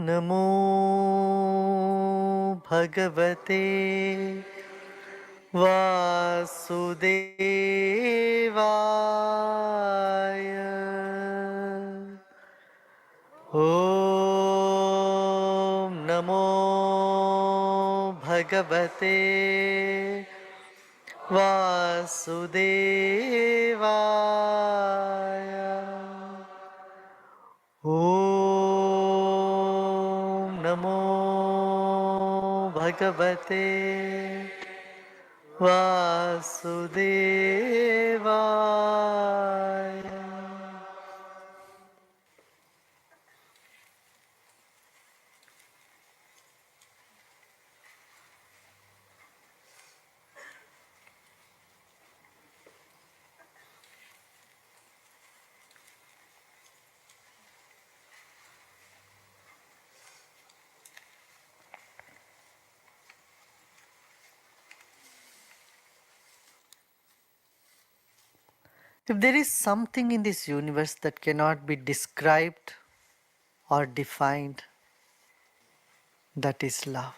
नमो भगवते वासुदेवाय। ॐ नमो भगवते वासुदेवाय। ॐ नमो भगवते वासुदेवाय। If there is something in this universe that cannot be described or defined, that is love.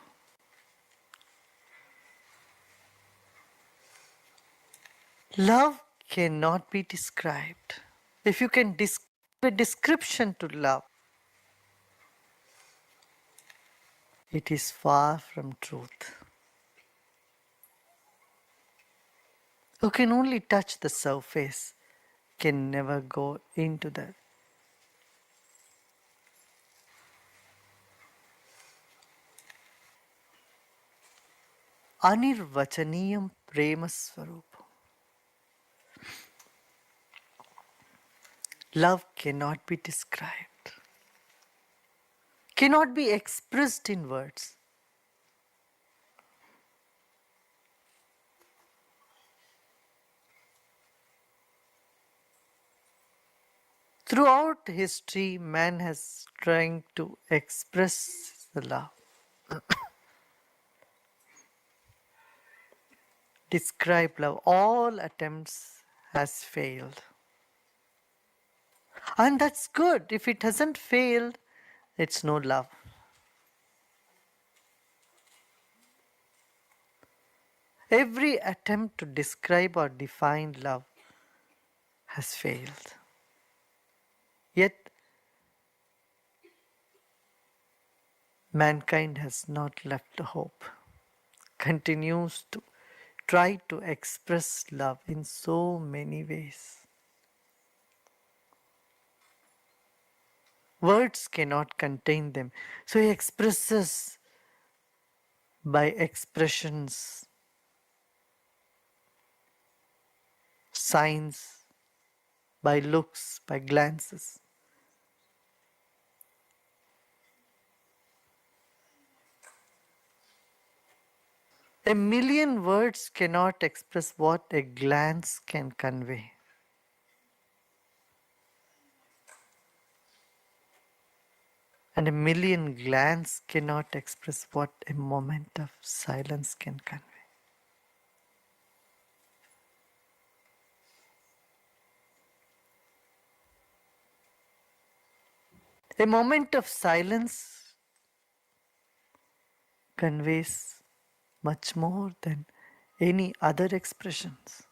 Love cannot be described. If you can give a description to love, it is far from truth. You can only touch the surface, can never go into that. Anirvachaniyam prema swarupa. Love cannot be described, cannot be expressed in words. Throughout history, man has tried to express the love, describe love. All attempts has failed. And that's good. If it hasn't failed, it's no love. Every attempt to describe or define love has failed. Yet, mankind has not left hope, continues to try to express love in so many ways. Words cannot contain them, so he expresses by expressions, signs, by looks, by glances. A million words cannot express what a glance can convey. And a million glances cannot express what a moment of silence can convey. A moment of silence conveys much more than any other expressions.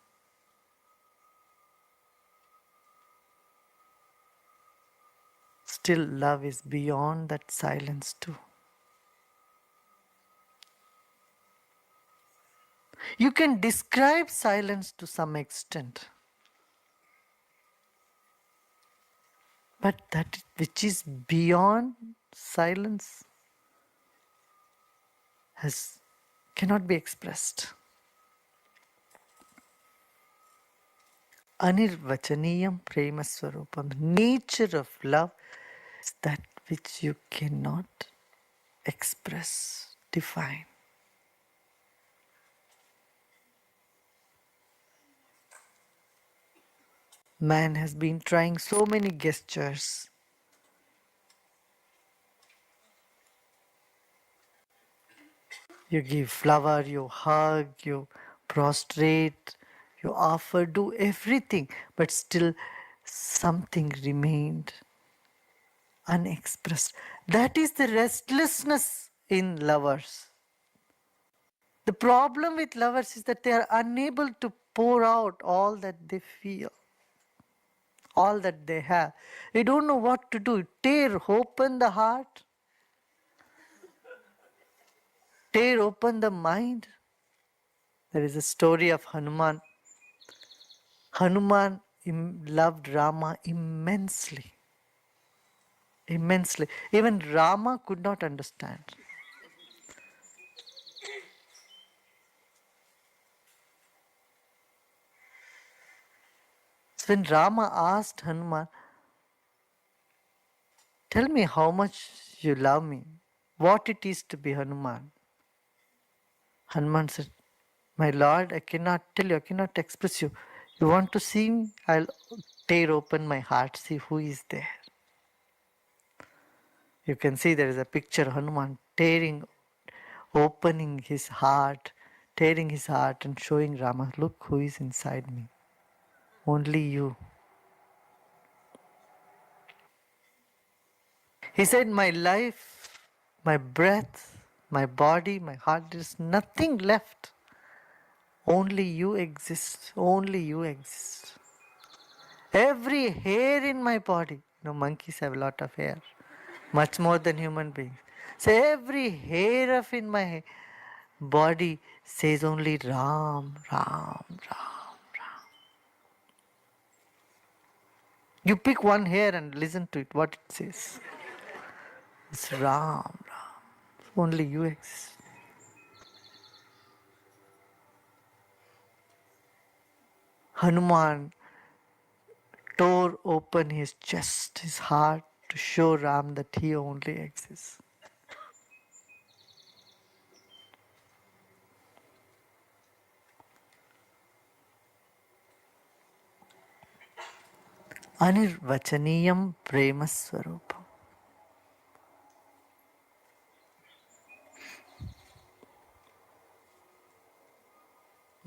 Still, love is beyond that silence too. You can describe silence to some extent, but that which is beyond silence cannot be expressed. Anirvachaniyam prema swarupam. The nature of love is that which you cannot express, define. Man has been trying so many gestures. You give flower, you hug, you prostrate, you offer, do everything, but still something remained. unexpressed. That is the restlessness in lovers. The problem with lovers is that they are unable to pour out all that they feel, all that they have. They don't know what to do. Tear open the heart, tear open the mind. There is a story of Hanuman. Hanuman loved Rama immensely. Immensely. Even Rama could not understand. So when Rama asked Hanuman, tell me how much you love me, what it is to be Hanuman. Hanuman said, my Lord, I cannot tell you, I cannot express you. You want to see me? I'll tear open my heart, see who is there. You can see there is a picture of Hanuman opening his heart, tearing his heart and showing Rama, look who is inside me. Only you. He said, my life, my breath, my body, my heart, there is nothing left. Only you exist. Only you exist. Every hair in my body. Monkeys have a lot of hair. Much more than human beings. So every hair of in my body says only Ram, Ram, Ram, Ram. You pick one hair and listen to it, what it says. It's Ram, Ram. Only you exist. Hanuman tore open his chest, his heart, to show Ram that he only exists. Anirvachaniyam prema swarupam.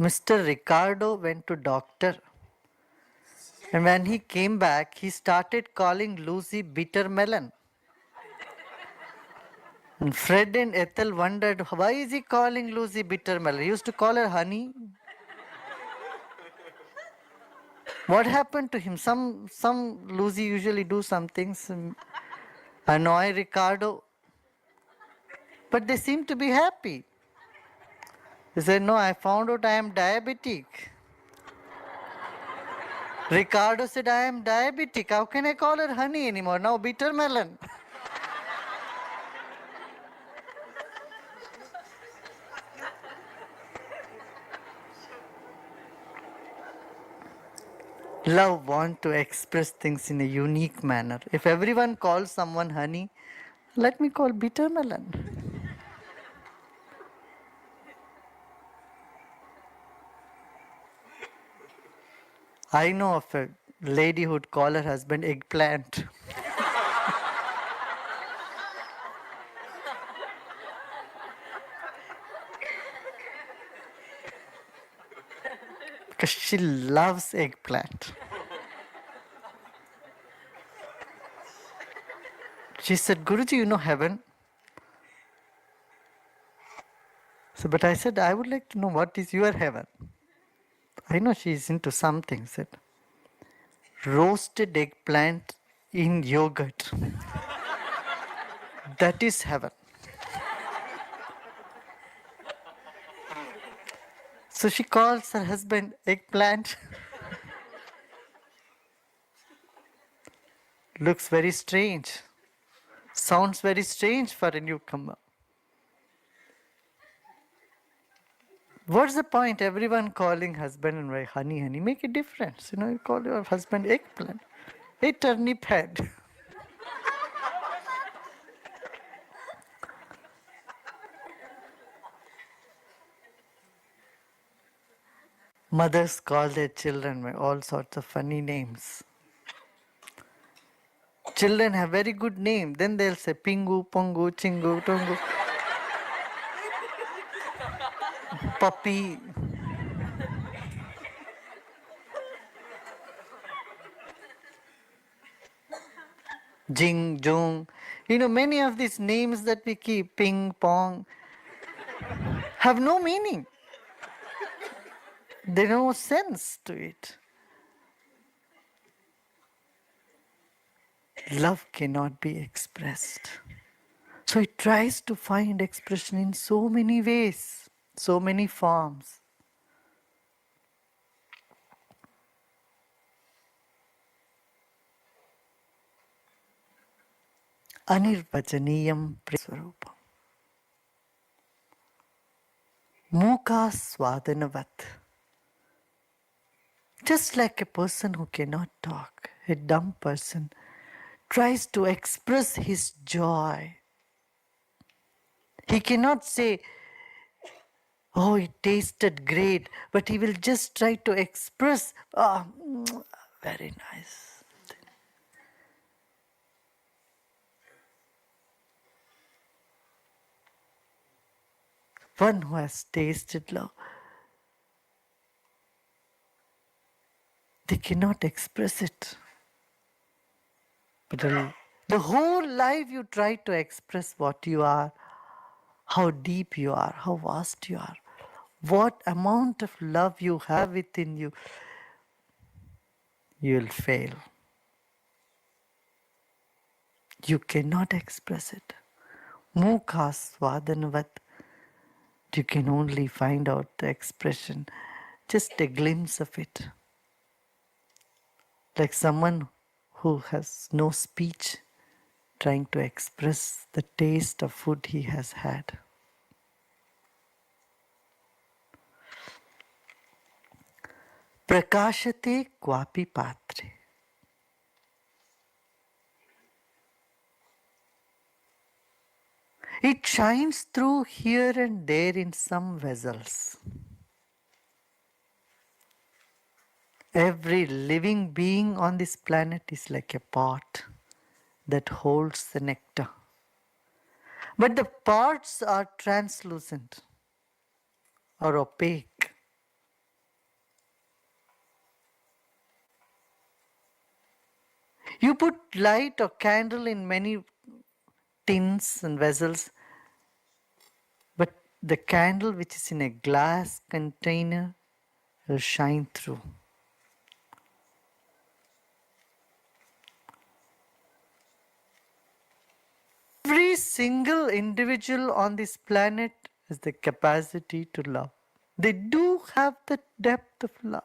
Mr. Ricardo went to doctor, and when he came back, he started calling Lucy bitter melon. And Fred and Ethel wondered, why is he calling Lucy bitter melon? He used to call her honey. What happened to him? Some Lucy usually do some things, annoy Ricardo, but they seem to be happy. He said, no, I found out I am diabetic. Ricardo said, I am diabetic. How can I call her honey anymore? Now bitter melon. Love wants to express things in a unique manner. If everyone calls someone honey, let me call bitter melon. I know of a lady who'd call her husband eggplant. Because she loves eggplant. She said, Guruji, you know heaven? So, but I said, I would like to know what is your heaven. I know she is into something. Said, roasted eggplant in yogurt. That is heaven. So she calls her husband eggplant. Looks very strange. Sounds very strange for a newcomer. What's the point? Everyone calling husband and wife honey, honey. Make a difference. You call your husband eggplant. A turnip head. Mothers call their children by all sorts of funny names. Children have very good name. Then they'll say Pingu, Pongu, Chingu, Tongu. Puppy. Jing, Jung. Many of these names that we keep, ping, pong, have no meaning. There's no sense to it. Love cannot be expressed. So it tries to find expression in so many ways, so many forms. Anirvajaniyam Swarupam. Muka Swadanavat. Just like a person who cannot talk, a dumb person, tries to express his joy. He cannot say, oh, it tasted great, but he will just try to express, oh, very nice. One who has tasted love, they cannot express it. But the whole life you try to express what you are, how deep you are, how vast you are, what amount of love you have within you, you will fail. You cannot express it. Mukha swadanavat. You can only find out the expression, just a glimpse of it. Like someone who has no speech trying to express the taste of food he has had. Prakashate kwapi patre. It shines through here and there in some vessels. Every living being on this planet is like a pot that holds the nectar. But the pots are translucent or opaque. You put light or candle in many tins and vessels, but the candle which is in a glass container will shine through. Every single individual on this planet has the capacity to love. They do have the depth of love.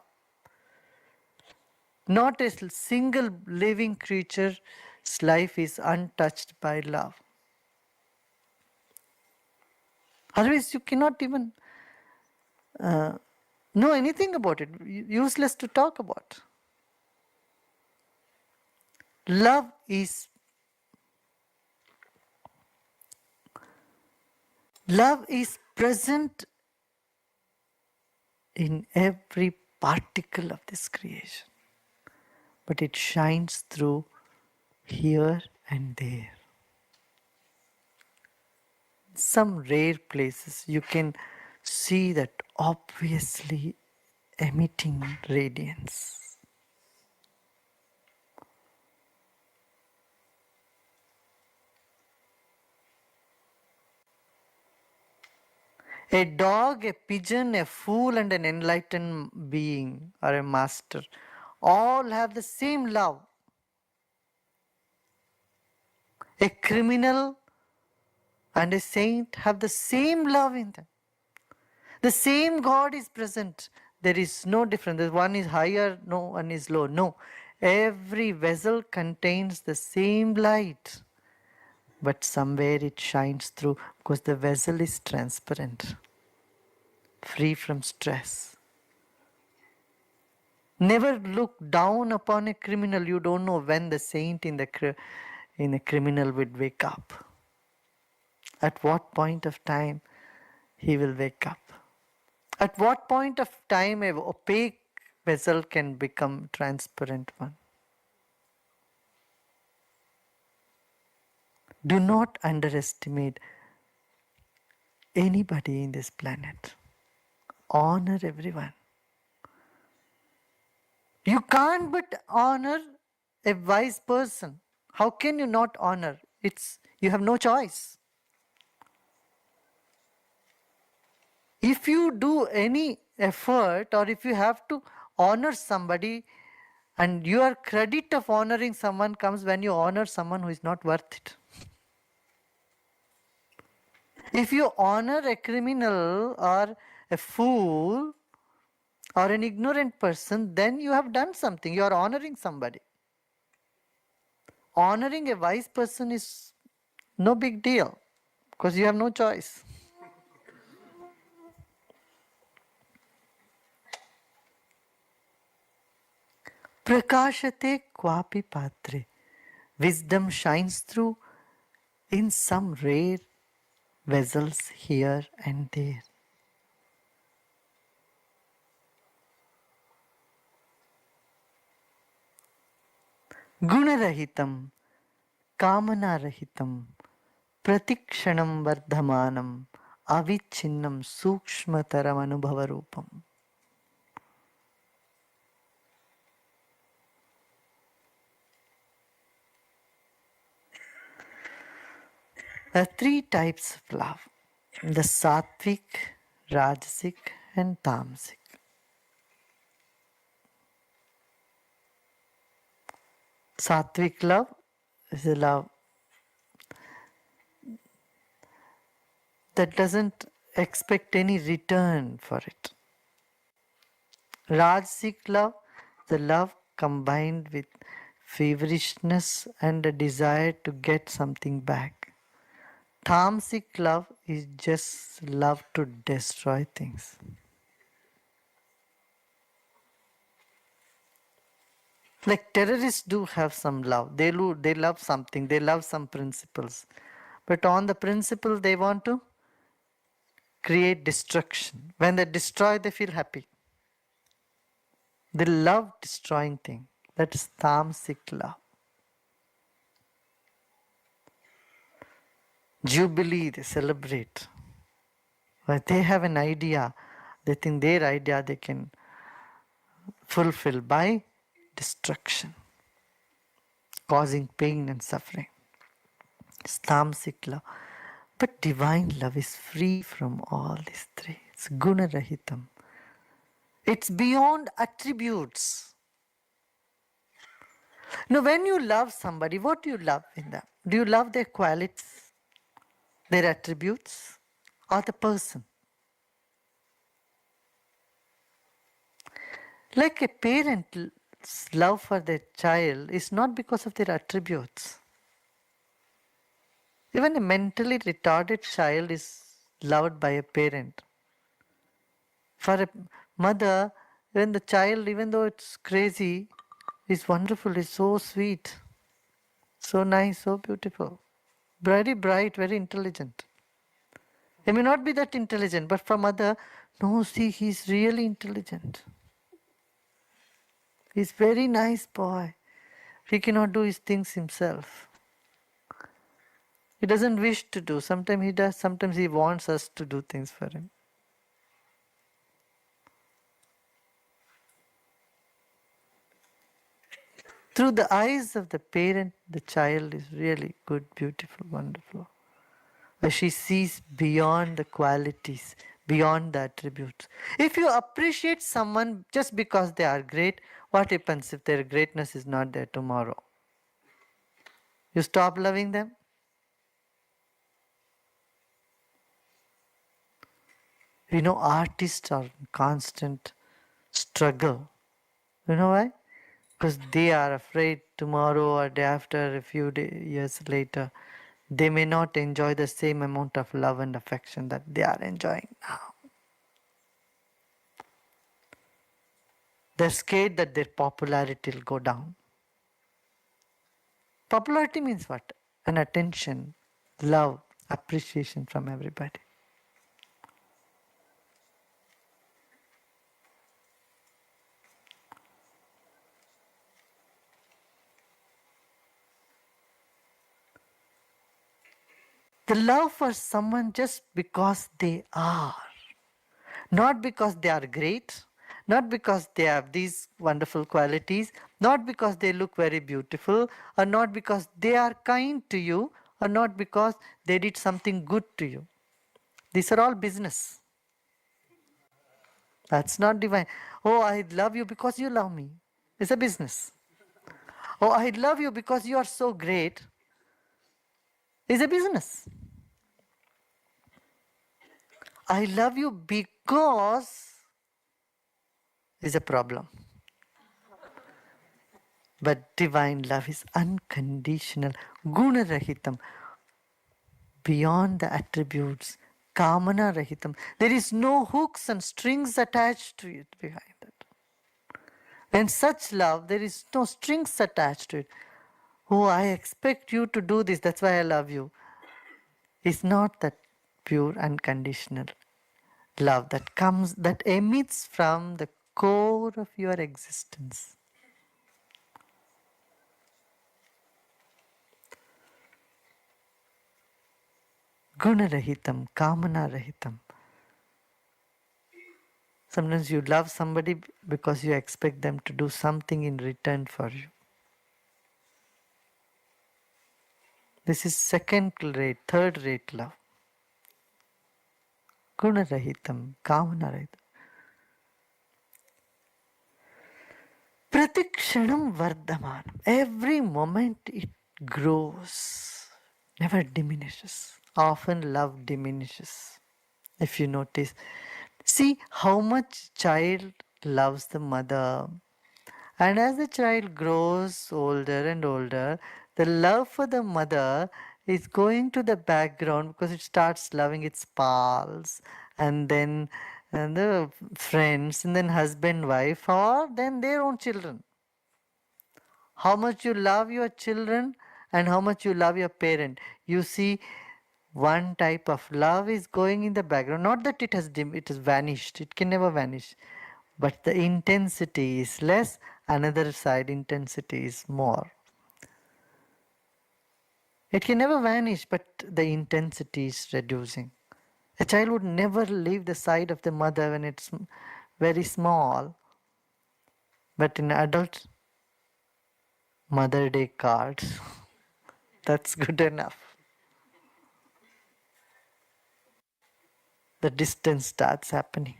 Not a single living creature's life is untouched by love. Otherwise, you cannot even know anything about it. Useless to talk about. Love is present in every particle of this creation, but it shines through here and there. Some rare places you can see that obviously emitting radiance. A dog, a pigeon, a fool, and an enlightened being or a master all have the same love. A criminal and a saint have the same love in them. The same God is present. There is no difference. One is higher, no one is low. No. Every vessel contains the same light. But somewhere it shines through because the vessel is transparent, free from stress. Never look down upon a criminal. You don't know when the saint in a criminal would wake up. At what point of time he will wake up. At what point of time a opaque vessel can become transparent one. Do not underestimate anybody in this planet. Honor everyone. You can't but honor a wise person. How can you not honor? You have no choice. If you do any effort or if you have to honor somebody, and your credit of honoring someone comes when you honor someone who is not worth it. If you honor a criminal or a fool or an ignorant person, then you have done something. You are honoring somebody. Honoring a wise person is no big deal because you have no choice. Prakashate kwapi patre. Wisdom shines through in some rare vessels here and there. Gunarahitam, Kamanarahitam, Pratikshanam Vardhamanam, Avichinnam Sukshmataram Anubhavarupam. There are three types of love: the sattvic, rajasic, and tamasic. Sattvic love is a love that doesn't expect any return for it. Rajasic love, the love combined with feverishness and a desire to get something back. Tamasic love is just love to destroy things. Like terrorists do have some love. They love something. They love some principles. But on the principle, they want to create destruction. When they destroy, they feel happy. They love destroying things. That is tamasic love. Jubilee, they celebrate. But they have an idea. They think their idea they can fulfill by destruction, causing pain and suffering. It's tamasic love. But divine love is free from all these three. It's gunarahitam. It's beyond attributes. Now, when you love somebody, what do you love in them? Do you love their qualities, their attributes, or the person? Like a parent's love for their child is not because of their attributes. Even a mentally retarded child is loved by a parent. For a mother, even the child, even though it's crazy, is wonderful, is so sweet, so nice, so beautiful, very bright, very intelligent. He may not be that intelligent, but for mother, no, see, he's really intelligent. He's very nice boy. He cannot do his things himself. He doesn't wish to do. Sometimes he does, sometimes he wants us to do things for him. Through the eyes of the parent, the child is really good, beautiful, wonderful. Where she sees beyond the qualities, beyond the attributes. If you appreciate someone just because they are great, what happens if their greatness is not there tomorrow? You stop loving them? You know, artists are in constant struggle. You know why? Because they are afraid tomorrow or day after, a few years later, they may not enjoy the same amount of love and affection that they are enjoying now. They're scared that their popularity will go down. Popularity means what? An attention, love, appreciation from everybody. The love for someone just because they are. Not because they are great, not because they have these wonderful qualities, not because they look very beautiful, or not because they are kind to you, or not because they did something good to you. These are all business. That's not divine. Oh, I love you because you love me. It's a business. Oh, I love you because you are so great. It's a business. I love you because is a problem. But divine love is unconditional, guna rahitam, beyond the attributes, kamana rahitam. There is no hooks and strings attached to it behind it. And such love, there is no strings attached to it. Oh, I expect you to do this, that's why I love you. It's not that pure, unconditional love that comes, that emits from the core of your existence. Gunarahitam, kamana rahitam. Sometimes you love somebody because you expect them to do something in return for you. This is second rate, third rate love. Gunarahitam, kamana rahitam. Pratikshanam vardhamanam. Every moment it grows, never diminishes. Often love diminishes. If you notice, see how much child loves the mother. And as the child grows older and older, the love for the mother is going to the background because it starts loving its pals and the friends and then husband, wife, or then their own children. How much you love your children and how much you love your parent. You see, one type of love is going in the background. Not that it has vanished. It can never vanish. But the intensity is less, another side intensity is more. It can never vanish, but the intensity is reducing. A child would never leave the side of the mother when it's very small. But in adult, Mother Day cards, that's good enough. The distance starts happening.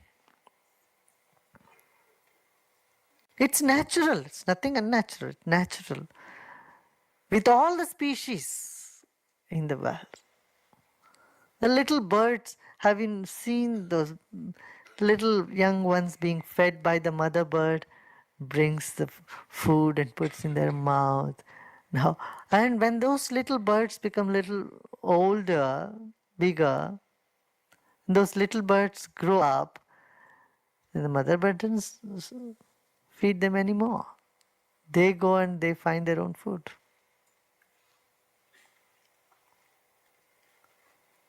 It's natural, it's nothing unnatural, it's natural. With all the species in the world. The little birds, having seen those little young ones being fed by the mother bird, brings the food and puts in their mouth. Now, and when those little birds become little older, bigger, those little birds grow up, and the mother bird doesn't feed them anymore. They go and they find their own food.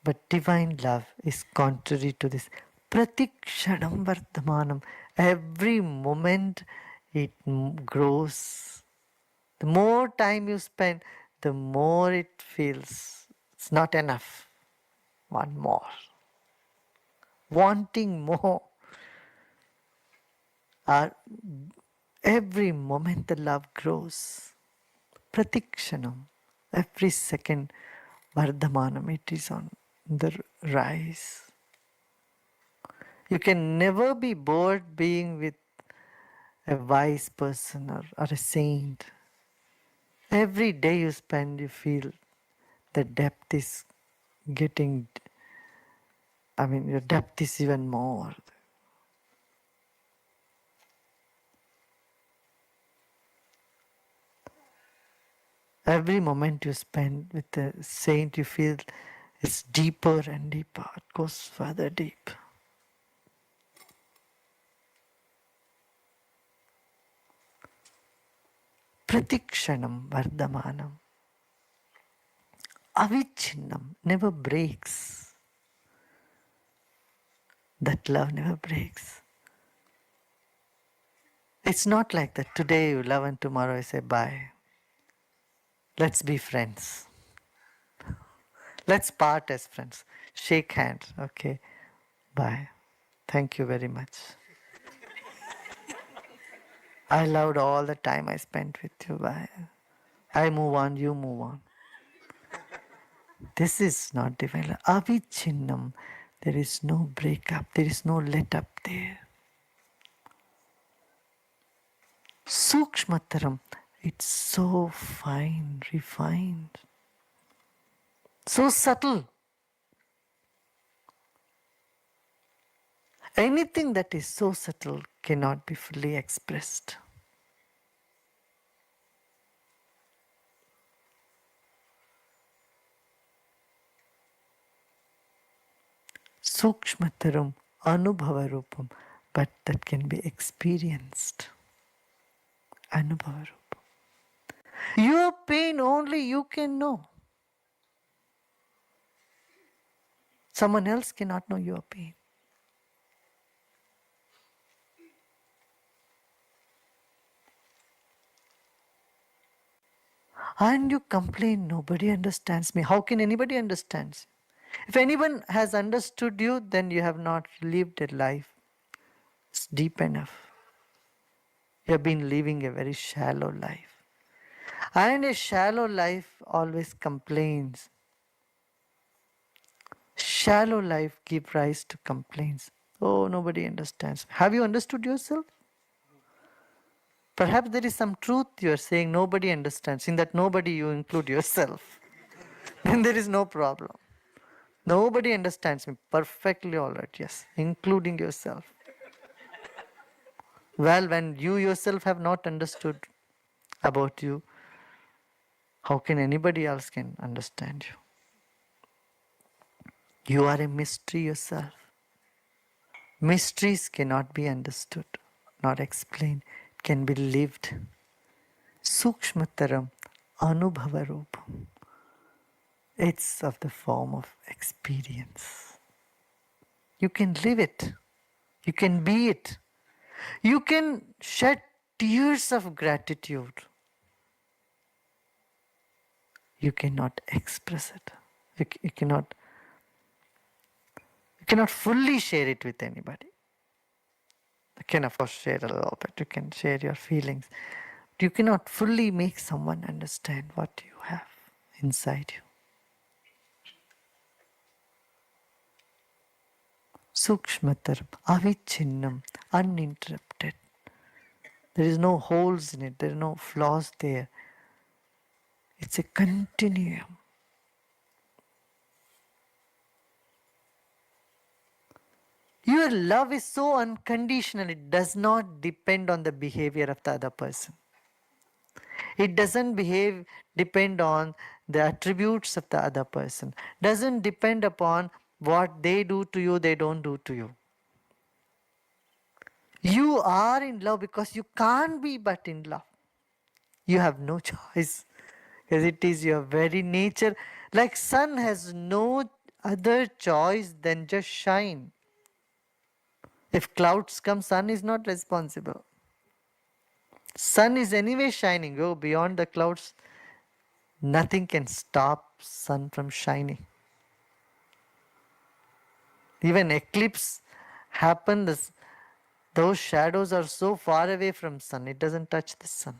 But divine love is contrary to this. Pratikshanam vardhamanam. Every moment it grows. The more time you spend, the more it feels it's not enough. One more. Wanting more. Every moment the love grows. Pratikshanam. Every second vardhamanam, it is on the rise. You can never be bored being with a wise person or a saint. Every day you spend, you feel the depth is getting, your depth is even more. Every moment you spend with the saint, you feel it's deeper and deeper. It goes further deep. Pratikshanam vardhamanam. Avichinam never breaks. That love never breaks. It's not like that. Today you love and tomorrow you say bye. Let's be friends. Let's part as friends. Shake hands. Okay. Bye. Thank you very much. I loved all the time I spent with you. I move on, you move on. This is not divine love. Avichinnam. There is no breakup. There is no let up there. Sukshmataram. It's so fine, refined, so subtle. Anything that is so subtle cannot be fully expressed. Sukshmataram anubhavarupam, but that can be experienced. Anubhavarupam. Your pain only you can know. Someone else cannot know your pain. And you complain, nobody understands me. How can anybody understand you? If anyone has understood you, then you have not lived a life. It's deep enough. You have been living a very shallow life. And a shallow life always complains. Shallow life gives rise to complaints. Oh, nobody understands. Have you understood yourself? Perhaps there is some truth you are saying nobody understands. In that nobody you include yourself. Then there is no problem. Nobody understands me. Perfectly alright, yes. Including yourself. Well, when you yourself have not understood about you, how can anybody else can understand you? You are a mystery yourself. Mysteries cannot be understood, not explained, can be lived. Sukshmataram anubhavarupam. It's of the form of experience. You can live it. You can be it. You can shed tears of gratitude. You cannot express it. You cannot fully share it with anybody. You can of course share a little bit. You can share your feelings. But you cannot fully make someone understand what you have inside you. Sukshmataram, avichinnam, uninterrupted. There is no holes in it. There are no flaws there. It's a continuum. Your love is so unconditional. It does not depend on the behavior of the other person. It doesn't depend on the attributes of the other person. Doesn't depend upon what they do to you, they don't do to you. You are in love because you can't be but in love. You have no choice because it is your very nature. Like sun has no other choice than just shine. If clouds come, sun is not responsible. Sun is anyway shining. Go beyond the clouds. Nothing can stop sun from shining. Even eclipse happen. Those shadows are so far away from sun. It doesn't touch the sun.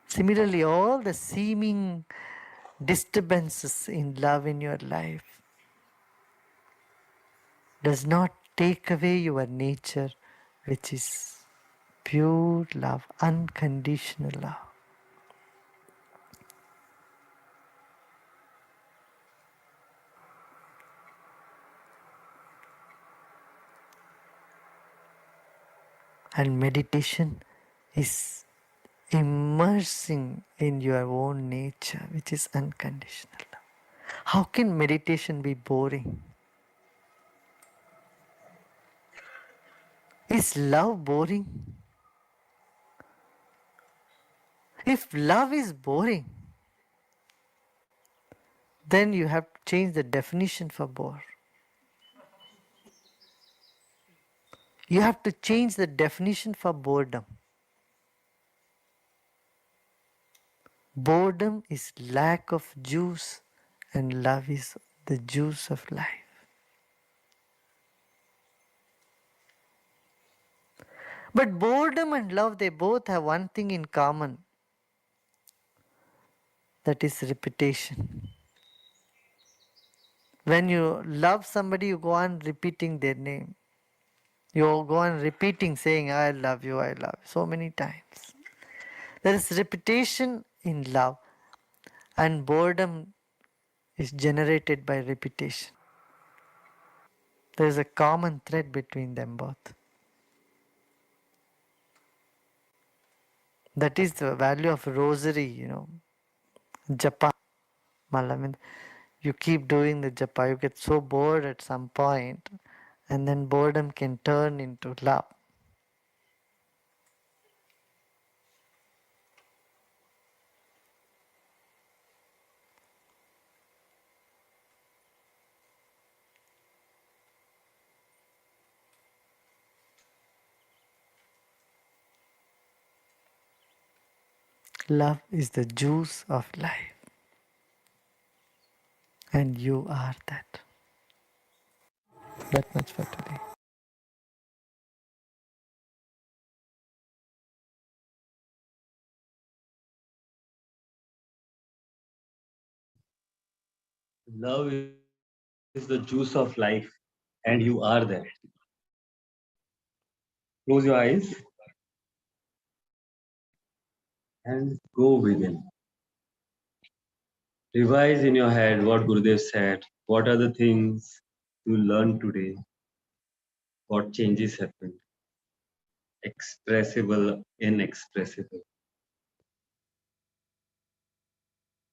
Similarly, all the seeming disturbances in love in your life does not take away your nature, which is pure love, unconditional love. And meditation is immersing in your own nature, which is unconditional love. How can meditation be boring? Is love boring? If love is boring, then you have to change the definition for bore. You have to change the definition for boredom. Boredom is lack of juice, and love is the juice of life. But boredom and love, they both have one thing in common, that is repetition. When you love somebody, you go on repeating their name. You go on repeating, saying, I love you, so many times. There is repetition in love, and boredom is generated by repetition. There is a common thread between them both. That is the value of rosary, japa. Mala, you keep doing the japa, you get so bored at some point, and then boredom can turn into love. Love is the juice of life, and you are that. That much for today. Love is the juice of life, and you are there. Close your eyes and go within. Revise in your head what Gurudev said. What are the things you learned today? What changes happened? Expressible, inexpressible.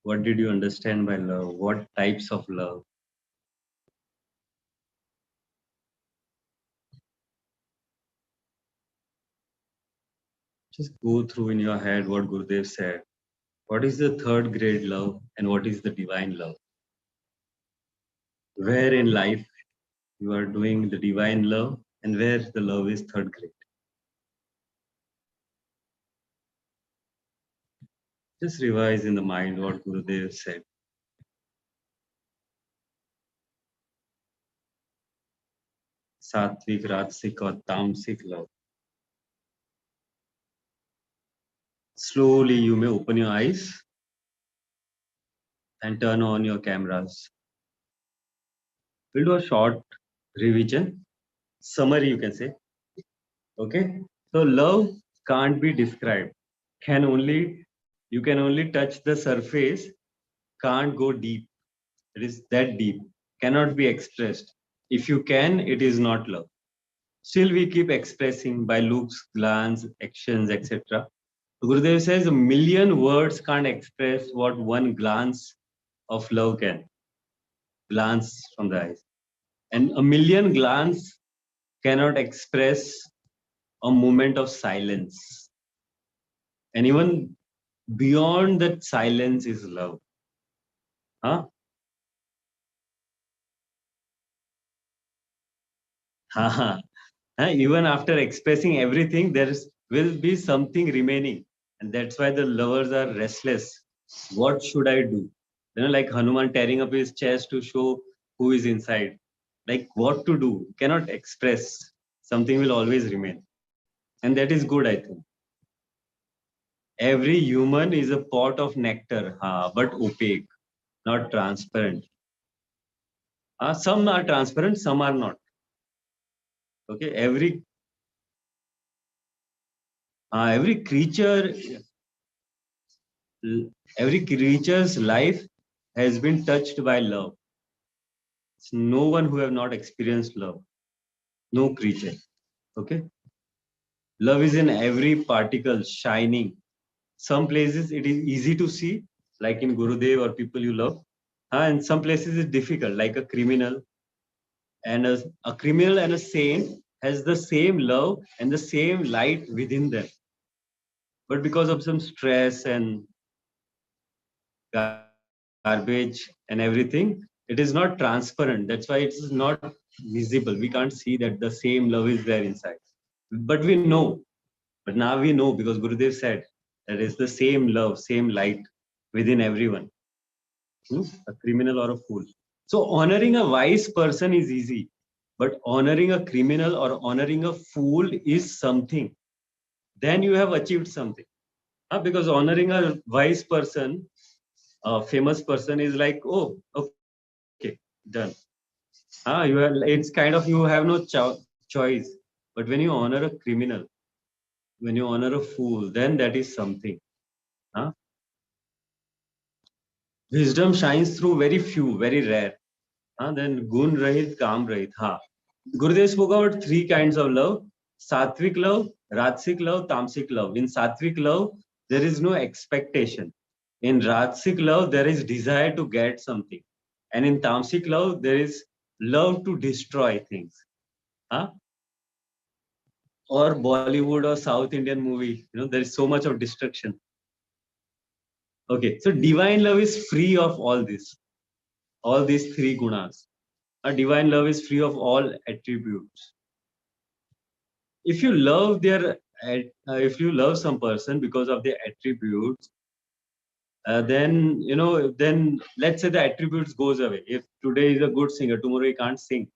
What did you understand by love? What types of love? Just go through in your head what Gurudev said. What is the third grade love and what is the divine love? Where in life you are doing the divine love and where the love is third grade? Just revise in the mind what Gurudev said. Sattvic, Rajasic or Tamasic love. Slowly you may open your eyes and turn on your cameras. We'll do a short revision, summary you can say. Okay, so love can't be described. You can only touch the surface, can't go deep. It is that deep, cannot be expressed. If you can, it is not love. Still, we keep expressing by looks, glance, actions, etc. Gurudev says a million words can't express what one glance of love can. Glance from the eyes. And a million glance cannot express a moment of silence. And even beyond that silence is love. Huh? Even after expressing everything, will be something remaining. And that's why the lovers are restless. What should I do? Like Hanuman tearing up his chest to show who is inside. Like what to do? Cannot express. Something will always remain. And that is good, I think. Every human is a pot of nectar, but opaque, not transparent. Some are transparent, some are not. Okay, every creature, every creature's life has been touched by love. It's no one who have not experienced love. No creature. Okay, love is in every particle, shining. Some places it is easy to see, like in Gurudev or people you love. And some places it's difficult, like a criminal. And a criminal and a saint has the same love and the same light within them. But because of some stress and garbage and everything, it is not transparent. That's why it is not visible. We can't see that the same love is there inside. But we know. But now we know because Gurudev said that it's the same love, same light within everyone. A criminal or a fool. So honoring a wise person is easy, but honoring a criminal or honoring a fool is something. then you have achieved something. Because honoring a wise person, a famous person, is like, oh, okay, done. You have, it's kind of, you have no choice. But when you honor a criminal, when you honor a fool, then that is something. Huh? Wisdom shines through very few, very rare. Then gun rahit, kaam rahit. Gurudev spoke about three kinds of love: sattvic love, rajasic love, tamasic love. In sattvic love, there is no expectation. In rajasic love, there is desire to get something. And in tamasic love, there is love to destroy things. Huh? Or Bollywood or South Indian movie, there is so much of destruction. Okay, so divine love is free of all these three gunas. A divine love is free of all attributes. If you love if you love some person because of their attributes, then let's say the attributes goes away. If today is a good singer, tomorrow he can't sing,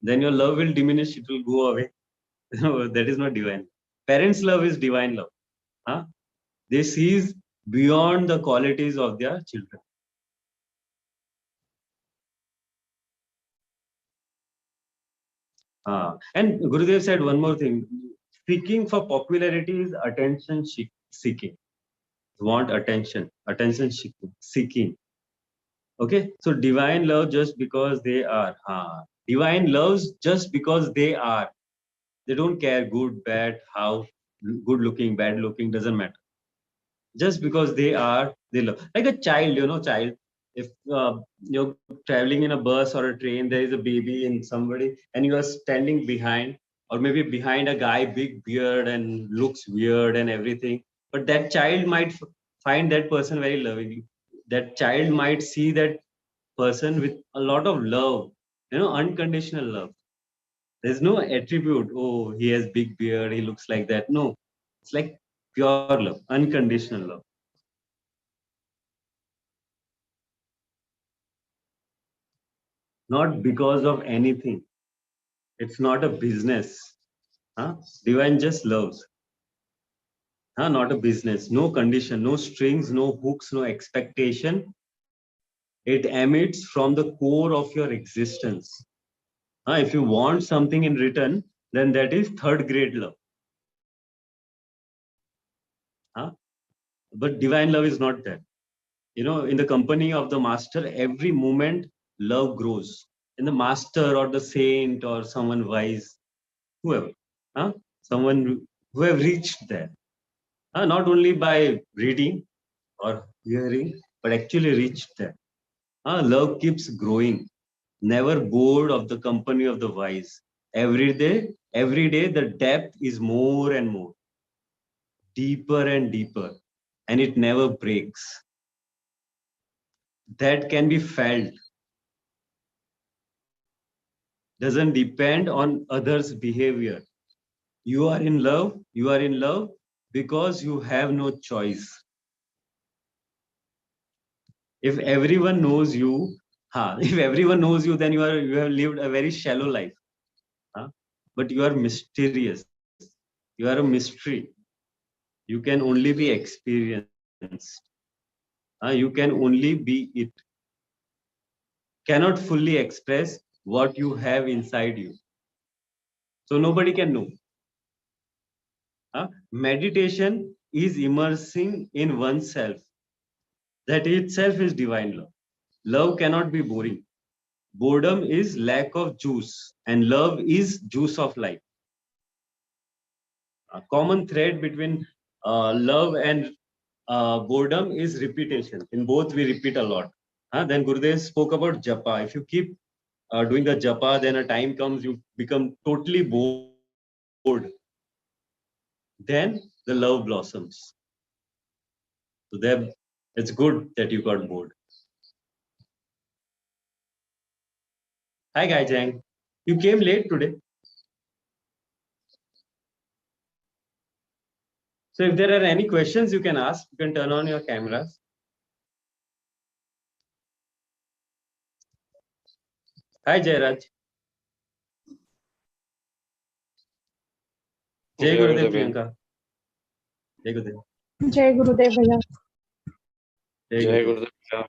then your love will diminish, it will go away. That is not divine. Parents love is divine love. Huh? They sees beyond the qualities of their children. And Gurudev said one more thing: seeking for popularity is attention seeking. Want attention seeking. Okay, so divine love just because they are. Divine loves just because they are. They don't care good, bad, how good looking, bad looking, doesn't matter. Just because they are, they love. Like a child, child. If you're traveling in a bus or a train, there is a baby and somebody, and you are standing behind, or maybe behind a guy, big beard and looks weird and everything. But that child might find that person very loving. That child might see that person with a lot of love, unconditional love. There's no attribute, oh, he has big beard, he looks like that. No, it's like pure love, unconditional love. Not because of anything. It's not a business. Divine just loves. Not a business. No condition, no strings, no hooks, no expectation. It emits from the core of your existence. If you want something in return, then that is third grade love. Huh? But divine love is not that. In the company of the master, every moment love grows. In the master or the saint or someone wise, whoever, huh? Someone who have reached there, not only by reading or hearing, but actually reached there. Love keeps growing, never bored of the company of the wise. Every day, the depth is more and more, deeper and deeper, and it never breaks. That can be felt, doesn't depend on others' behavior. You are in love because you have no choice. If everyone knows you, if everyone knows you, then you have lived a very shallow life. Huh? But you are mysterious. You are a mystery. You can only be experienced. You can only be it. Cannot fully express what you have inside you. So nobody can know. Meditation is immersing in oneself. That itself is divine love. Love cannot be boring. Boredom is lack of juice, and love is juice of life. A common thread between love and boredom is repetition. In both, we repeat a lot. Then Gurudev spoke about japa. If you keep doing the japa, then a time comes you become totally bored. Then the love blossoms. So there, it's good that you got bored. Hi, Guy Jang. You came late today. So if there are any questions you can ask, you can turn on your cameras. Hi, Jairaj. Jai Jai Gurudev Gurudev. Priyanka. Jai Gurudev. जय गुरुदेव भैया। जय गुरुदेव भैया।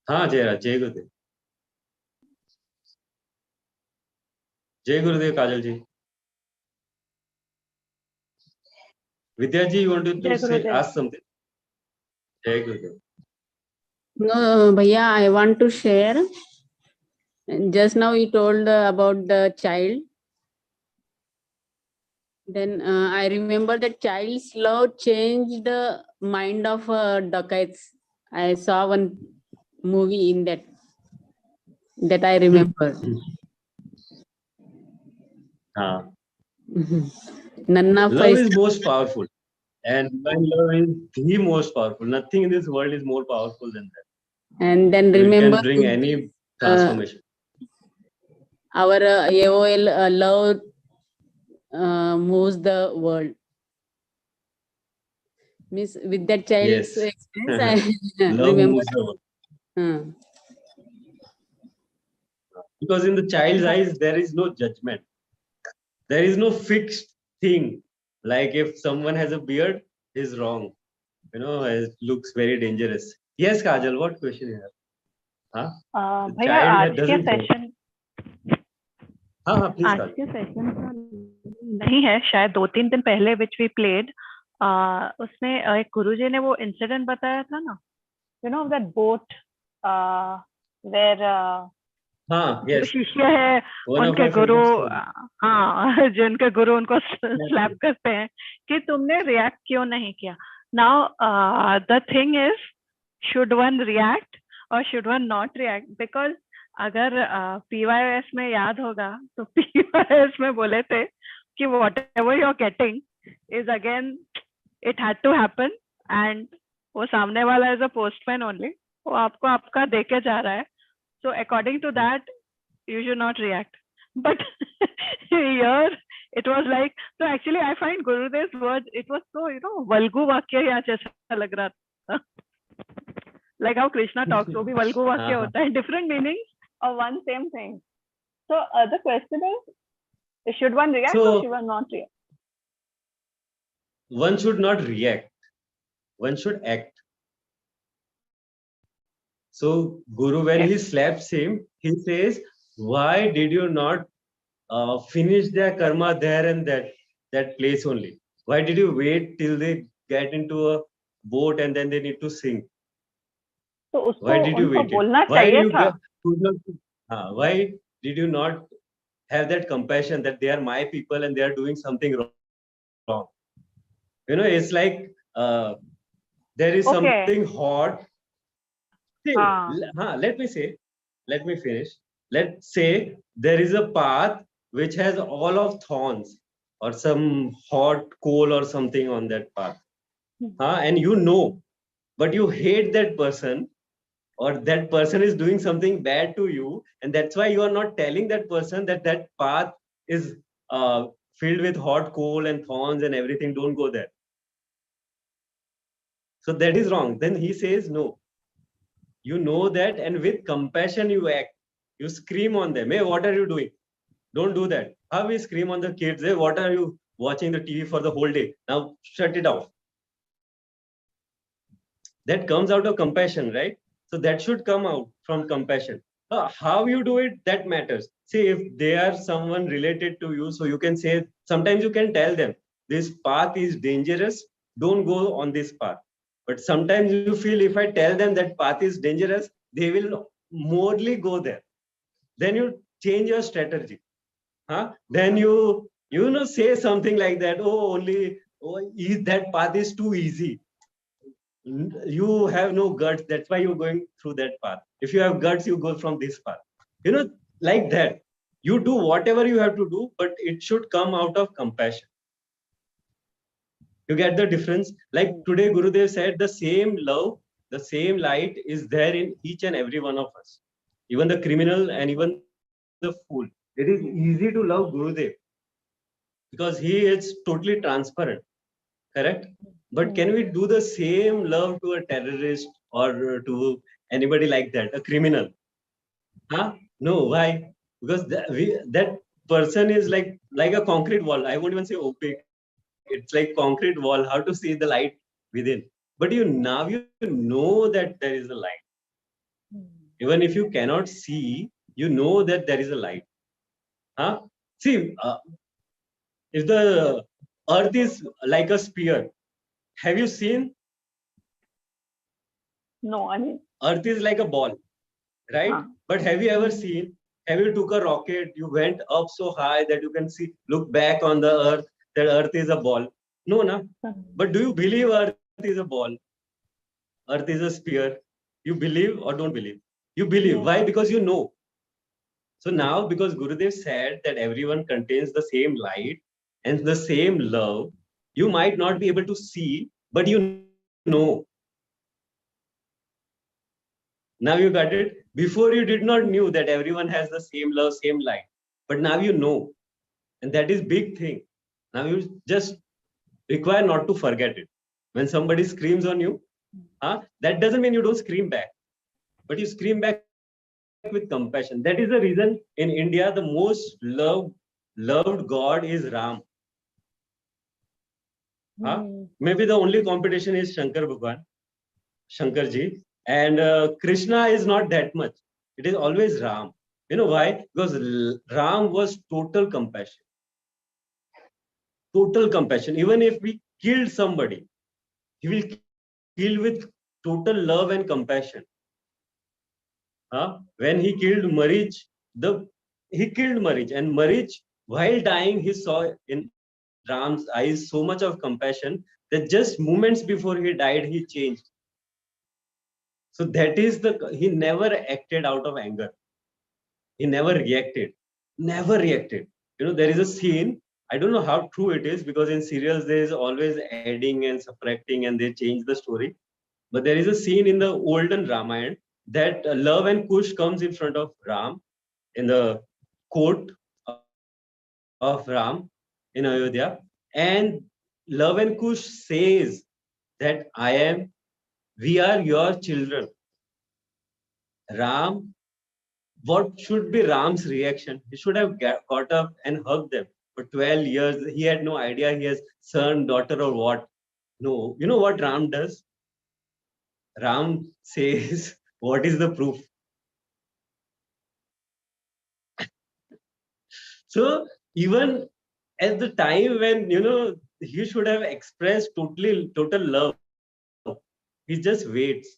हाँ जयराज, जय गुरुदेव। जय गुरुदेव काजल जी. Vidya ji, you wanted जय to say, Gurudev. ask something? Jai Gurudev. No, Bhaiya, I want to share. Just now you told about the child. Then I remember that child's love changed the mind of dacoits. I saw one movie in that I remember. Nanna Love is most powerful, and divine love is the most powerful. Nothing in this world is more powerful than that. and then It remember can bring any transformation. our AOL love moves the world. Miss, with that child's Yes. experience, I Love remember. moves the world. Because in the child's eyes, there is no judgment. There is no fixed thing. Like if someone has a beard, is wrong. You know, it looks very dangerous. Yes, Kajal, what question you have? Huh? The भैया child आज के doesn't know. Session हाँ please आज Kajal. के session का नहीं है, शायद 2-3 दिन पहले विच वी प्लेड, उसमें एक गुरुजी ने वो इंसिडेंट बताया था ना, you know that boat where हाँ, जो yes. शिष्य है One of उनके my गुरु, favorite stories. हाँ जिनके गुरु उनको स्लैप करते हैं कि तुमने रिएक्ट क्यों नहीं किया. Now the thing is, should one react और should one not react? Because अगर पीवाईएस में याद होगा तो पीवाईएस में बोले थे कि whatever you are getting is again it had to happen, and वो सामने वाला इज अ पोस्टमैन ओनली, वो आपको आपका देके जा रहा है. So according to that, you should not react. But here it was like, so actually I find Gurudev's words, it was so, you know, Valgu Vakya या जैसा लग रहा था. Like how Krishna talks, वो भी Valgu Vakya होता है, different meanings of one same thing. So the question is, should one react or should one not react? One should not react. One should act. So Guru, when he slaps him, he says, why did you not finish their karma there and that place only? Why did you wait till they get into a boat and then they need to sink? तो उसको Why did you उनको wait? बोलना Why चाहिए you था. why did you not have that compassion that they are my people and they are doing something wrong? You know, it's like there is something hot. See, let me finish. Let's say there is a path which has all of thorns or some hot coal or something on that path. And you know, but you hate that person, or that person is doing something bad to you, and that's why you are not telling that person that that path is filled with hot coal and thorns and everything. Don't go there. So that is wrong. Then he says no. You know that, and with compassion you act. You scream on them. Hey, what are you doing? Don't do that. How we scream on the kids? Hey, what are you watching the TV for the whole day? Now shut it off. That comes out of compassion, right? So that should come out from compassion. How you do it, that matters. See, if they are someone related to you, so you can say, sometimes you can tell them, this path is dangerous, don't go on this path. But sometimes you feel if I tell them that path is dangerous, they will morely go there. Then you change your strategy. Then you know, say something like that, that path is too easy. You have no guts, that's why you're going through that path. If you have guts, you go from this path. You know, like that. You do whatever you have to do, but it should come out of compassion. You get the difference? Like today, Gurudev said, the same love, the same light is there in each and every one of us. Even the criminal and even the fool. It is easy to love Gurudev because he is totally transparent. Correct? But can we do the same love to a terrorist or to anybody like that, a criminal? No, why? Because that person is like a concrete wall. I won't even say opaque. it's like concrete wall. How to see the light within? But now you know that there is a light. Even if you cannot see, you know that there is a light. Huh? See, if the earth is like a sphere, have you seen? No, I mean, Earth is like a ball, right? But have you ever seen? Have you took a rocket? You went up so high that you can see, look back on the earth. That earth is a ball. No, na. But do you believe earth is a ball? Earth is a sphere. You believe or don't believe? You believe. Yeah. Why? Because you know. So now, because Gurudev said that everyone contains the same light and the same love, you might not be able to see, but you know. Now you got it. Before you did not knew that everyone has the same love, same light, but now you know, and that is big thing. Now you just require not to forget it. When somebody screams on you, that doesn't mean you don't scream back, but you scream back with compassion. That is the reason in India the most loved God is Ram. Maybe the only competition is Shankar Bhagwan, Shankar Ji, and Krishna is not that much. It is always Ram. You know why? Because Ram was total compassion. Total compassion. Even if we killed somebody, he will kill with total love and compassion. When he killed Marich, he killed Marich, and Marich, while dying, he saw in Ram's eyes so much of compassion that just moments before he died, he changed. So that is he never acted out of anger. He never reacted. Never reacted. There is a scene. I don't know how true it is because in serials there is always adding and subtracting and they change the story. But there is a scene in the olden Ramayana that Love and Kush comes in front of Ram in the court of Ram in Ayodhya, and Love and Kush says that we are your children. Ram, what should be Ram's reaction? He should have got up and hugged them. For 12 years, he had no idea he has son, daughter, or what. No, you know what Ram does? Ram says, what is the proof? So even at the time when he should have expressed total love, he just waits.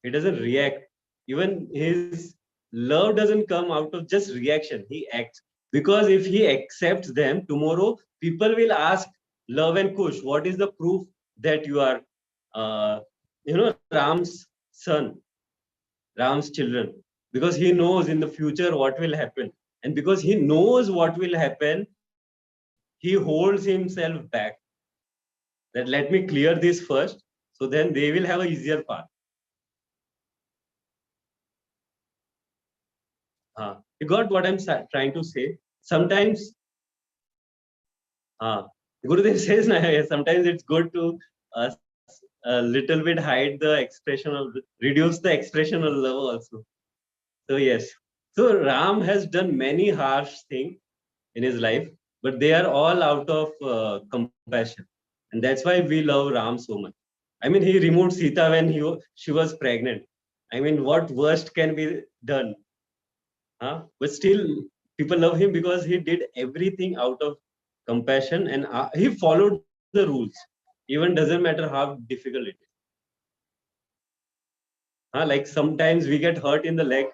He doesn't react. Even his love doesn't come out of just reaction. He acts because if he accepts them tomorrow, people will ask Love and Kush, what is the proof that you are, Ram's son, Ram's children? Because he knows in the future what will happen. And because he knows what will happen, he holds himself back. That let me clear this first, so then they will have an easier path. You got what I'm trying to say? Sometimes, Gurudev says, sometimes it's good to a little bit hide the expression of, reduce the expression of love also. So yes. So Ram has done many harsh things in his life, but they are all out of compassion. And that's why we love Ram so much. I mean, he removed Sita when she was pregnant. I mean, what worst can be done? But still, people love him because he did everything out of compassion and he followed the rules. Even doesn't matter how difficult it is. Like sometimes we get hurt in the leg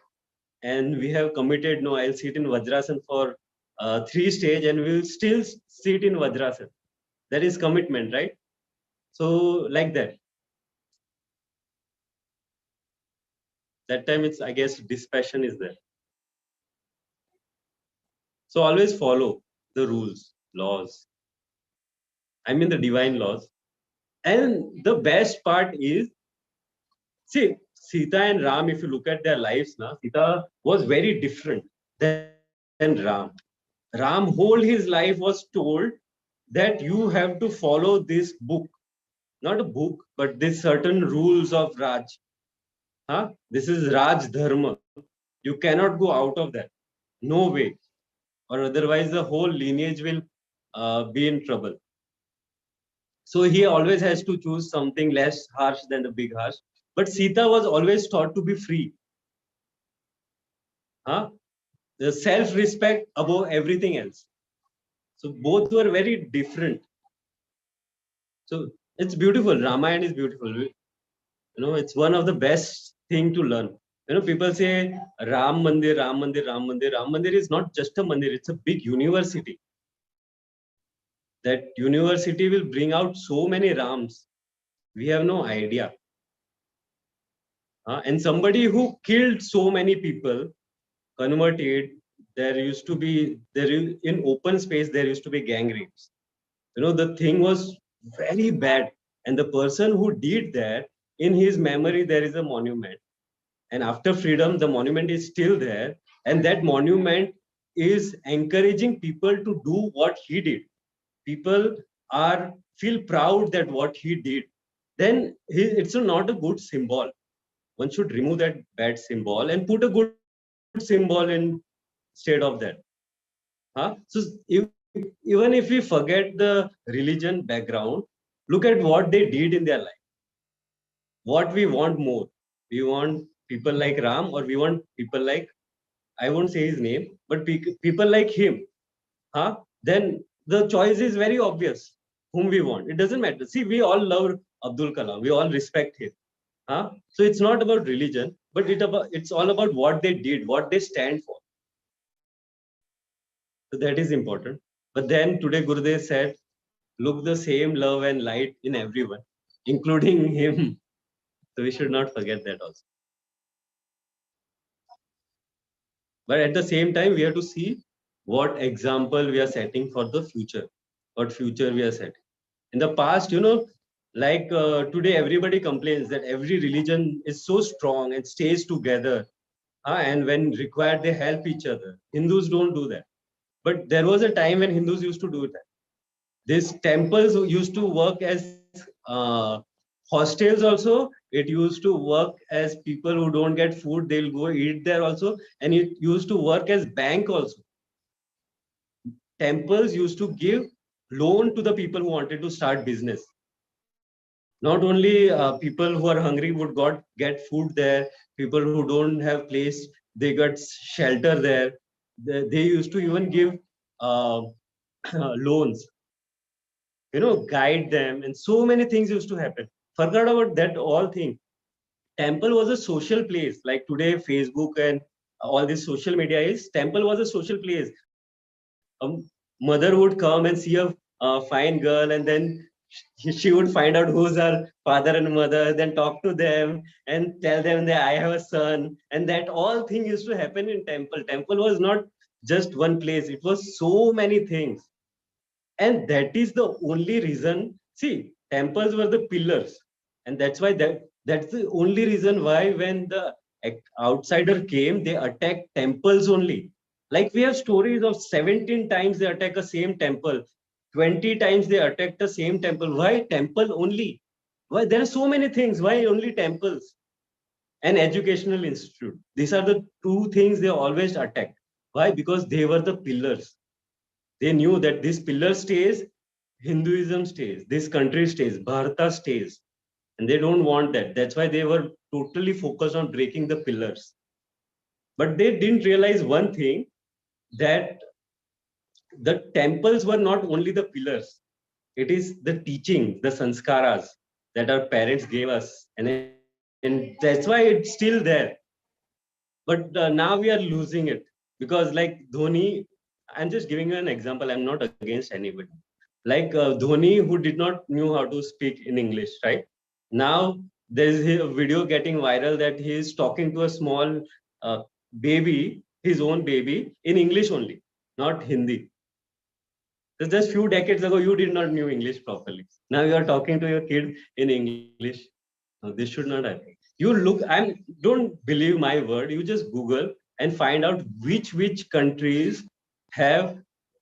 and we have committed, no, I'll sit in Vajrasan for 3 stage and we will still sit in Vajrasan. That is commitment, right? So like that. That time it's, I guess, dispassion is there. So always follow the rules, laws. I mean the divine laws. And the best part is, see, Sita and Ram, if you look at their lives now, Sita was very different than Ram. Ram, whole his life was told that you have to follow this book. Not a book, but these certain rules of Raj. This is Raj Dharma. You cannot go out of that. No way. Or otherwise the whole lineage will be in trouble. So he always has to choose something less harsh than the big harsh. But Sita was always taught to be free. Huh? The self-respect above everything else. So both were very different. So it's beautiful. Ramayana is beautiful. It's one of the best thing to learn. People say Ram Mandir, Ram Mandir, Ram Mandir. Ram Mandir is not just a mandir; it's a big university. That university will bring out so many Rams. We have no idea. And somebody who killed so many people, converted. There used to be in open space. There used to be gang rapes. The thing was very bad, and the person who did that, in his memory there is a monument. And after freedom, the monument is still there, and that monument is encouraging people to do what he did. People are feel proud that what he did. Then it's not a good symbol. One should remove that bad symbol and put a good symbol instead of that. So even if we forget the religion background, look at what they did in their life. What we want more? We want people like Ram, or we want people like, I won't say his name, but people like him. Then the choice is very obvious. Whom we want. It doesn't matter. See, we all love Abdul Kalam. We all respect him. So it's not about religion, but it's all about what they did, what they stand for. So that is important. But then today Gurudev said, look the same love and light in everyone, including him. So we should not forget that also. But at the same time, we have to see what example we are setting for the future, what future we are setting. In the past, like today, everybody complains that every religion is so strong and stays together. And when required, they help each other. Hindus don't do that. But there was a time when Hindus used to do that. These temples used to work as hostels also. It used to work as people who don't get food, they'll go eat there also. And it used to work as bank also. Temples used to give loan to the people who wanted to start business. Not only people who are hungry would get food there, people who don't have place, they got shelter there. They used to even give loans, guide them, and so many things used to happen. Forget about that all thing. Temple was a social place, like today Facebook and all this social media is. Temple was a social place. A mother would come and see a fine girl, and then she would find out who's her father and mother, then talk to them and tell them that I have a son. And that all thing used to happen in temple. Temple was not just one place, it was so many things. And that is the only reason. See, temples were the pillars, and that's why that's the only reason why when the outsider came, they attacked temples only. Like we have stories of 17 times they attack a same temple, 20 times they attack the same temple. Why temple only? Why there are so many things? Why only temples? An educational institute. These are the two things they always attack. Why? Because they were the pillars. They knew that this pillar stays, Hinduism stays, this country stays, Bharata stays. And they don't want that. That's why they were totally focused on breaking the pillars. But they didn't realize one thing, that the temples were not only the pillars. It is the teaching, the sanskaras that our parents gave us. And that's why it's still there. But now we are losing it. Because like Dhoni, I'm just giving you an example. I'm not against anybody. Like Dhoni, who did not know how to speak in English, right? Now there's a video getting viral that he is talking to a small baby, his own baby, in English only, not Hindi. So just few decades ago, you did not know English properly. Now you are talking to your kid in English. No, this should not happen. You look, don't believe my word. You just Google and find out which countries have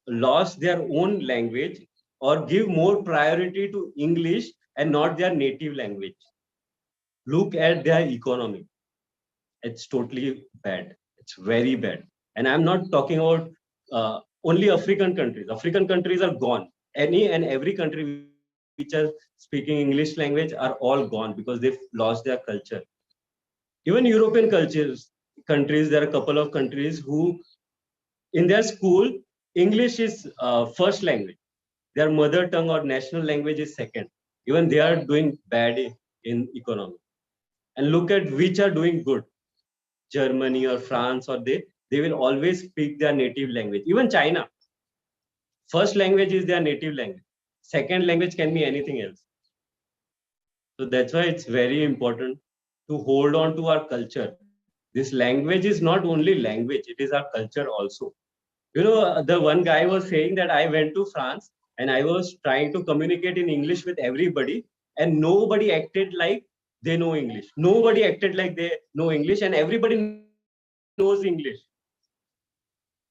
lost their own language or give more priority to English and not their native language. Look at their economy. It's totally bad. It's very bad. And I'm not talking about only African countries. African countries are gone. Any and every country which are speaking English language are all gone because they've lost their culture. Even European countries, there are a couple of countries who, in their school, English is first language. Their mother tongue or national language is second. Even they are doing bad in economy. And look at which are doing good. Germany or France, or they will always speak their native language. Even China, first language is their native language. Second language can be anything else. So that's why it's very important to hold on to our culture. This language is not only language, it is our culture also. You know, the one guy was saying that I went to France and I was trying to communicate in English with everybody, and nobody acted like they know English. Nobody acted like they know English, and everybody knows English.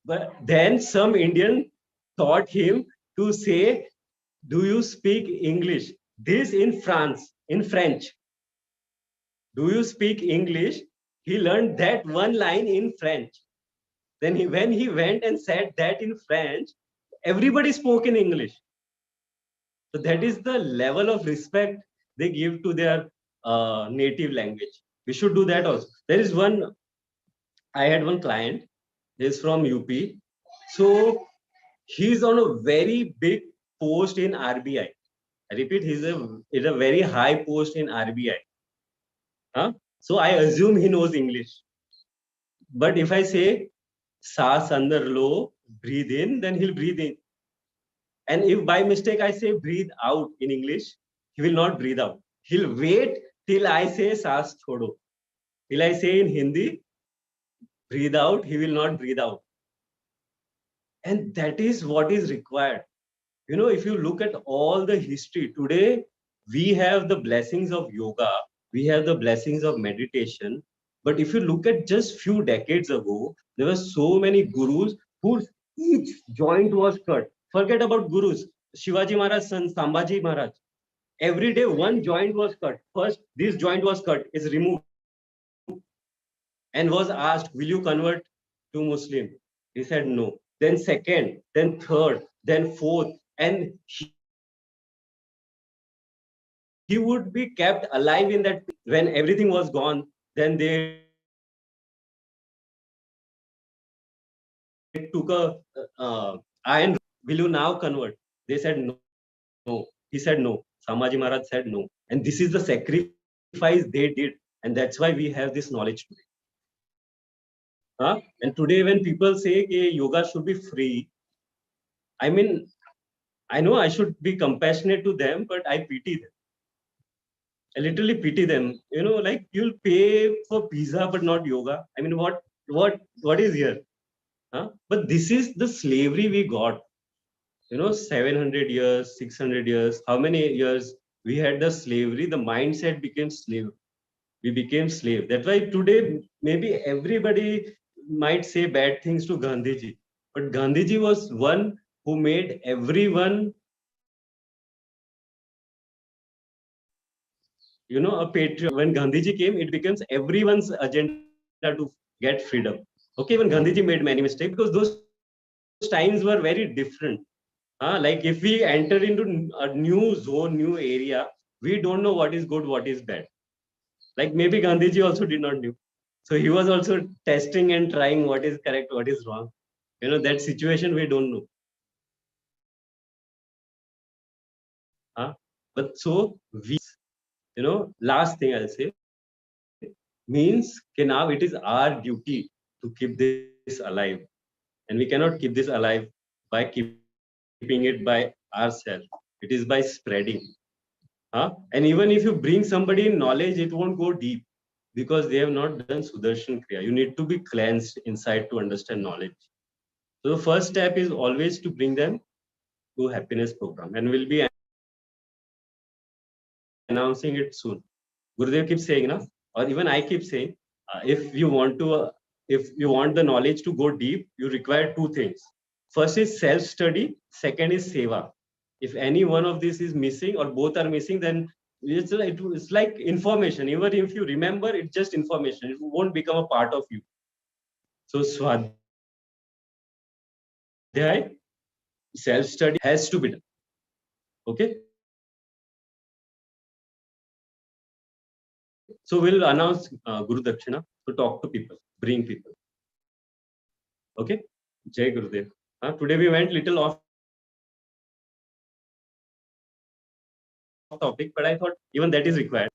But then some Indian taught him to say, "Do you speak English?" This in France, in French. Do you speak English? He learned that one line in French. Then when he went and said that in French, everybody spoke in English. So that is the level of respect they give to their native language. We should do that also. There is one, I had one client, he's from UP. So he's on a very big post in RBI. I repeat, he's a very high post in RBI. Huh? So I assume he knows English. But if I say, "Saas andar lo," breathe in, then he'll breathe in. And if by mistake I say breathe out in English, he will not breathe out. He'll wait till I say saas chodo. Till I say in Hindi, breathe out, he will not breathe out. And that is what is required. You know, if you look at all the history today, we have the blessings of yoga, we have the blessings of meditation. But if you look at just few decades ago, there were so many gurus whose each joint was cut. Forget about gurus. Shivaji Maharaj's son, Sambhaji Maharaj. Every day one joint was cut. First, this joint was cut, is removed, and was asked, "Will you convert to Muslim?" He said no. Then second, then third, then fourth, and he would be kept alive in that. When everything was gone, then they took a iron. "Will you now convert?" They said no. He said no. Sambhaji Maharaj said no. And this is the sacrifice they did. And that's why we have this knowledge today. And today when people say yoga should be free, I mean, I know I should be compassionate to them, but I pity them. I literally pity them. You know, like you'll pay for pizza but not yoga. I mean, what is here? But this is the slavery we got. You know, 700 years, 600 years, how many years we had the slavery, the mindset became slave. We became slave. That's why today maybe everybody might say bad things to Gandhiji. But Gandhiji was one who made everyone, you know, a patriot. When Gandhiji came, it becomes everyone's agenda to get freedom. Okay, when Gandhiji made many mistakes because those times were very different. Like if we enter into a new zone, new area, we don't know what is good, what is bad. Like maybe Gandhiji also did not know. So he was also testing and trying what is correct, what is wrong. You know, that situation we don't know. But so we, you know, last thing I'll say means now it is our duty to keep this alive. And we cannot keep this alive by keeping it by ourselves. It is by spreading. And even if you bring somebody in knowledge, it won't go deep because they have not done Sudarshan Kriya. You need to be cleansed inside to understand knowledge. So the first step is always to bring them to happiness program, and we'll be announcing it soon. Gurudev keeps saying, na, or even I keep saying, if you want the knowledge to go deep, you require two things. First is self-study. Second is seva. If any one of these is missing or both are missing, then it's like information. Even if you remember, it's just information. It won't become a part of you. So Swadhyay, self-study has to be done. Okay. So we'll announce Guru Dakshina to talk to people, bring people. Okay? Jai Gurudev. Today we went little off topic, but I thought even that is required.